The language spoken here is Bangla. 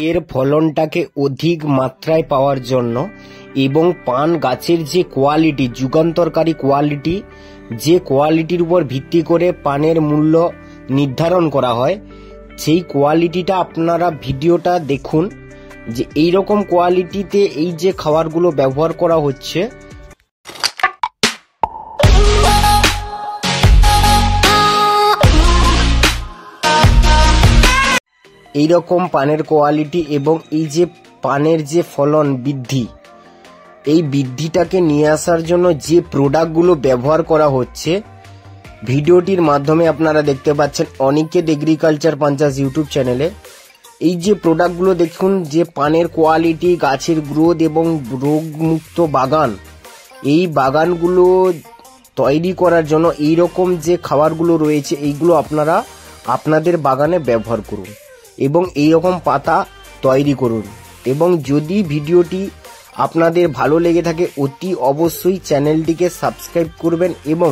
এর ফলনটাকে অধিক মাত্রায় পাওয়ার জন্য এবং পান গাছের যে কোয়ালিটি, যুগান্তরকারী কোয়ালিটি, যে কোয়ালিটির উপর ভিত্তি করে পানের মূল্য নির্ধারণ করা হয়, সেই কোয়ালিটিটা আপনারা ভিডিওটা দেখুন যে এই রকম কোয়ালিটিতে এই যে খাবারগুলো ব্যবহার করা হচ্ছে। এই রকম পানের কোয়ালিটি এবং এই যে পানের যে ফলন বৃদ্ধি, এই বৃদ্ধিটাকে নিয়ে আসার জন্য যে প্রোডাক্টগুলো ব্যবহার করা হচ্ছে, ভিডিওটির মাধ্যমে আপনারা দেখতে পাচ্ছেন অনিকেত এগ্রিকালচার পঞ্চাশ ইউটিউব চ্যানেলে। এই যে প্রোডাক্টগুলো দেখুন, যে পানের কোয়ালিটি, গাছের গ্রোথ এবং রোগমুক্ত বাগান, এই বাগানগুলো তৈরি করার জন্য এই রকম যে খাবারগুলো রয়েছে এইগুলো আপনারা আপনাদের বাগানে ব্যবহার করুন এবং এই রকম পাতা তৈরি করুন। এবং যদি ভিডিওটি আপনাদের ভালো লেগে থাকে অতি অবশ্যই চ্যানেলটিকে সাবস্ক্রাইব করবেন এবং